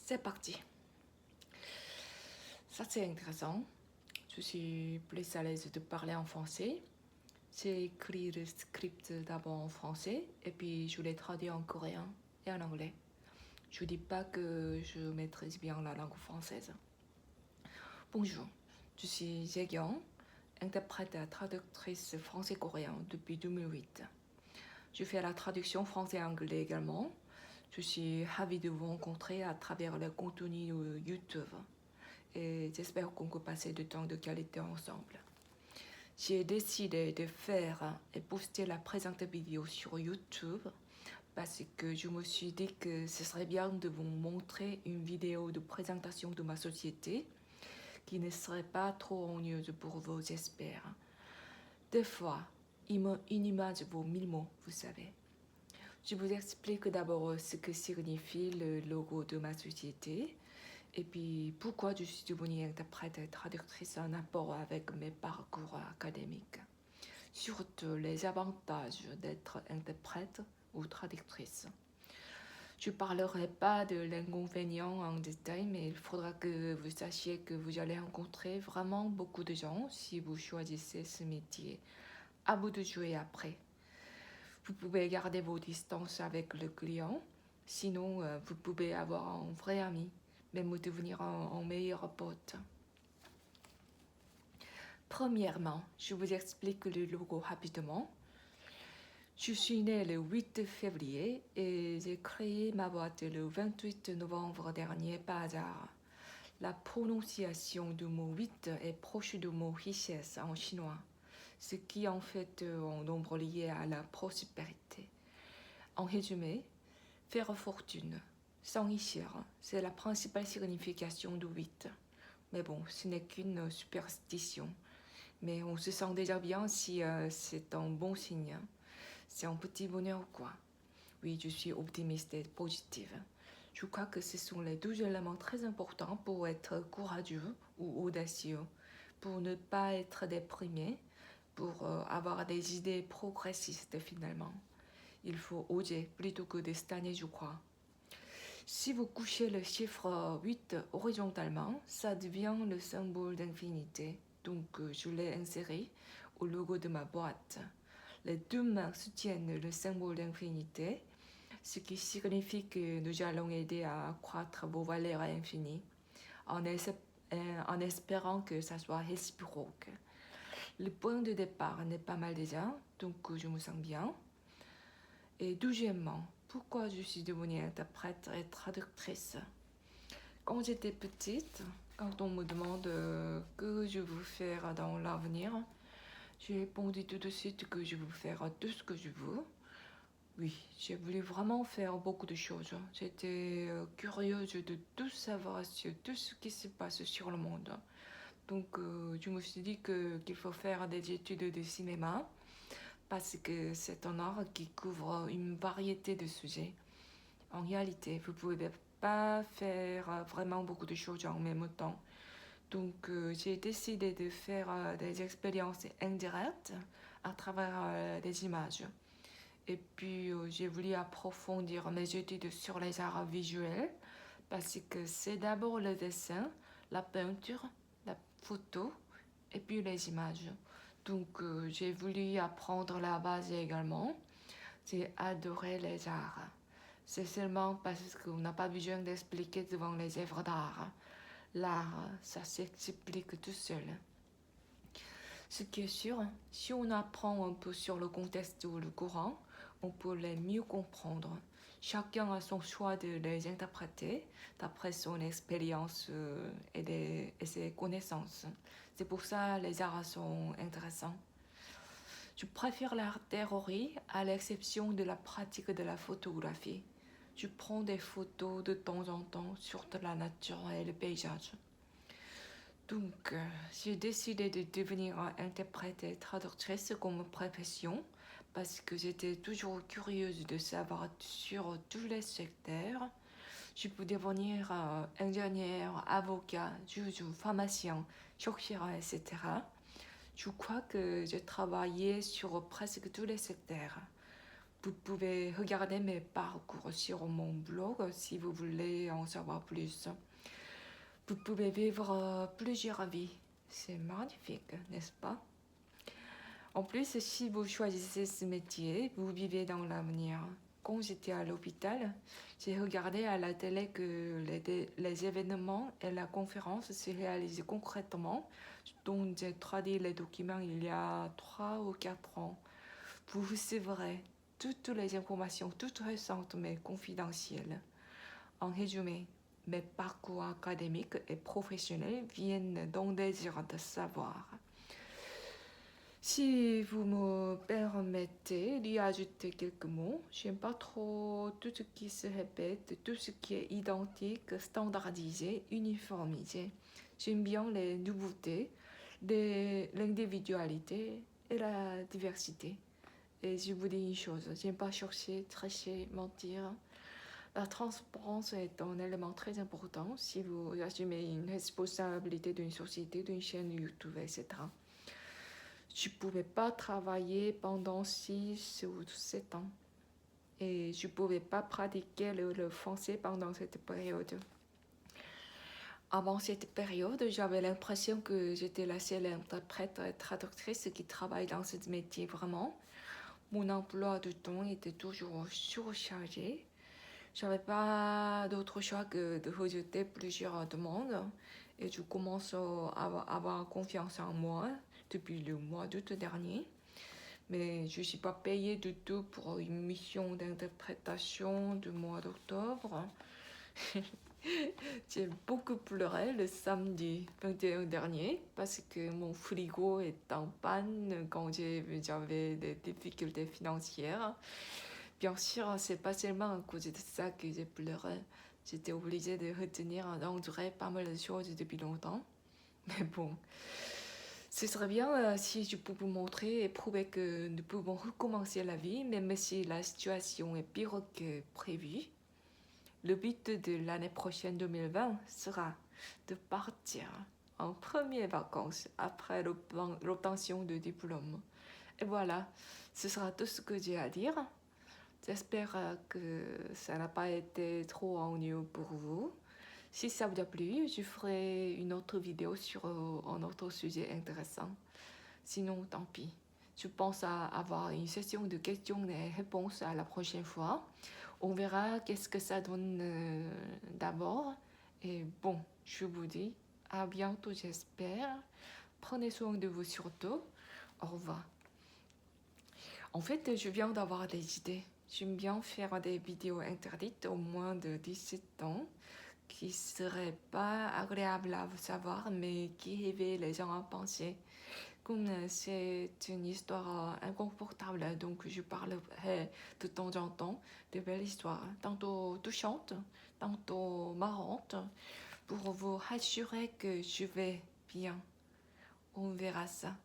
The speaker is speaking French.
c'est parti. Ça c'est intéressant. Je suis plus à l'aise de parler en français. J'ai écrit le script d'abord en français et puis je l'ai traduit en coréen et en anglais. Je ne dis pas que je maîtrise bien la langue française. Bonjour, je suis Jaekyung, interprète et traductrice français-coréen depuis 2008. Je fais la traduction français-anglais également. Je suis ravie de vous rencontrer à travers le contenu YouTube et j'espère qu'on peut passer du temps de qualité ensemble. J'ai décidé de faire et poster la présente vidéo sur YouTube parce que je me suis dit que ce serait bien de vous montrer une vidéo de présentation de ma société qui ne serait pas trop ennuyeuse pour vous, j'espère. Des fois, une image vaut 1000 mots, vous savez. Je vous explique d'abord ce que signifie le logo de ma société et puis pourquoi je suis devenue interprète et traductrice en rapport avec mes parcours académiques. Surtout les avantages d'être interprète ou traductrice. Je ne parlerai pas de l'inconvénient en détail, mais il faudra que vous sachiez que vous allez rencontrer vraiment beaucoup de gens si vous choisissez ce métier. À vous de jouer après. Vous pouvez garder vos distances avec le client, sinon vous pouvez avoir un vrai ami, même devenir un meilleur pote. Premièrement, je vous explique le logo rapidement. Je suis née le 8 février et j'ai créé ma boîte le 28 novembre dernier par hasard. La prononciation du mot 8 est proche du mot richesse en chinois, ce qui en fait un nombre lié à la prospérité. En résumé, faire fortune, s'enrichir, c'est la principale signification du 8. Mais bon, ce n'est qu'une superstition. Mais on se sent déjà bien si c'est un bon signe. C'est un petit bonheur quoi. Oui, je suis optimiste et positive. Je crois que ce sont les 12 éléments très importants pour être courageux ou audacieux, pour ne pas être déprimé, pour avoir des idées progressistes finalement. Il faut oser plutôt que de stagner, je crois. Si vous couchez le chiffre 8 horizontalement, ça devient le symbole d'infinité. Donc je l'ai inséré au logo de ma boîte. Les deux mains soutiennent le symbole d'infinité, ce qui signifie que nous allons aider à accroître vos valeurs infinies en espérant que ça soit réciproque. Le point de départ n'est pas mal déjà, donc je me sens bien. Et deuxièmement, pourquoi je suis devenue interprète et traductrice? Quand j'étais petite, quand on me demande que je veux faire dans l'avenir, j'ai répondu tout de suite que je veux faire tout ce que je veux. Oui, j'ai voulu vraiment faire beaucoup de choses. J'étais curieuse de tout savoir sur tout ce qui se passe sur le monde. Donc je me suis dit qu'il faut faire des études de cinéma parce que c'est un art qui couvre une variété de sujets. En réalité, vous ne pouvez pas faire vraiment beaucoup de choses en même temps. Donc j'ai décidé de faire des expériences indirectes à travers des images. Et puis j'ai voulu approfondir mes études sur les arts visuels parce que c'est d'abord le dessin, la peinture, la photo et puis les images. Donc j'ai voulu apprendre la base également. J'ai adoré les arts. C'est seulement parce qu'on n'a pas besoin d'expliquer devant les œuvres d'art. L'art, ça s'explique tout seul. Ce qui est sûr, si on apprend un peu sur le contexte ou le courant, on peut les mieux comprendre. Chacun a son choix de les interpréter d'après son expérience et ses connaissances. C'est pour ça que les arts sont intéressants. Je préfère l'art théorie à l'exception de la pratique de la photographie. Je prends des photos de temps en temps sur de la nature et le paysage. Donc, j'ai décidé de devenir interprète et traductrice comme profession parce que j'étais toujours curieuse de savoir sur tous les secteurs. Je peux devenir ingénieur, avocat, juge, pharmacien, chercheur, etc. Je crois que j'ai travaillé sur presque tous les secteurs. Vous pouvez regarder mes parcours sur mon blog si vous voulez en savoir plus. Vous pouvez vivre plusieurs vies. C'est magnifique, n'est-ce pas? En plus, si vous choisissez ce métier, vous vivez dans l'avenir. Quand j'étais à l'hôpital, j'ai regardé à la télé que les événements et la conférence se réalisent concrètement, dont j'ai traduit les documents il y a 3 ou 4 ans. Vous recevrez toutes les informations, toutes récentes mais confidentielles. En résumé, mes parcours académiques et professionnels viennent d'un désir de savoir. Si vous me permettez d'y ajouter quelques mots, j'aime pas trop tout ce qui se répète, tout ce qui est identique, standardisé, uniformisé. J'aime bien les nouveautés, l'individualité et la diversité. Et je vous dis une chose, j'aime pas chercher, tricher, mentir. La transparence est un élément très important si vous assumez une responsabilité d'une société, d'une chaîne YouTube, etc. Je ne pouvais pas travailler pendant 6 ou 7 ans. Et je ne pouvais pas pratiquer le français pendant cette période. Avant cette période, j'avais l'impression que j'étais la seule interprète et traductrice qui travaille dans ce métier vraiment. Mon emploi de temps était toujours surchargé. Je n'avais pas d'autre choix que de rejeter plusieurs demandes. Et je commence à avoir confiance en moi depuis le mois d'août dernier. Mais je ne suis pas payée du tout pour une mission d'interprétation du mois d'octobre. J'ai beaucoup pleuré le samedi 21 dernier parce que mon frigo est en panne quand j'avais des difficultés financières. Bien sûr, c'est pas seulement à cause de ça que j'ai pleuré. J'étais obligée de retenir d'endurer pas mal de choses depuis longtemps. Mais bon, ce serait bien si je pouvais vous montrer et prouver que nous pouvons recommencer la vie, même si la situation est pire que prévu. Le but de l'année prochaine 2020 sera de partir en première vacances après l'obtention de diplôme. Et voilà, ce sera tout ce que j'ai à dire. J'espère que ça n'a pas été trop ennuyeux pour vous. Si ça vous a plu, je ferai une autre vidéo sur un autre sujet intéressant. Sinon, tant pis. Je pense à avoir une session de questions et réponses à la prochaine fois. On verra qu'est-ce que ça donne d'abord. Et bon, je vous dis à bientôt, j'espère. Prenez soin de vous surtout. Au revoir. En fait, je viens d'avoir des idées. J'aime bien faire des vidéos interdites aux moins de 17 ans qui seraient pas agréables à savoir mais qui réveillent les gens à penser. Comme c'est une histoire inconfortable, donc je parlerai de temps en temps de belles histoires, tantôt touchantes, tantôt marrantes, pour vous rassurer que je vais bien. On verra ça.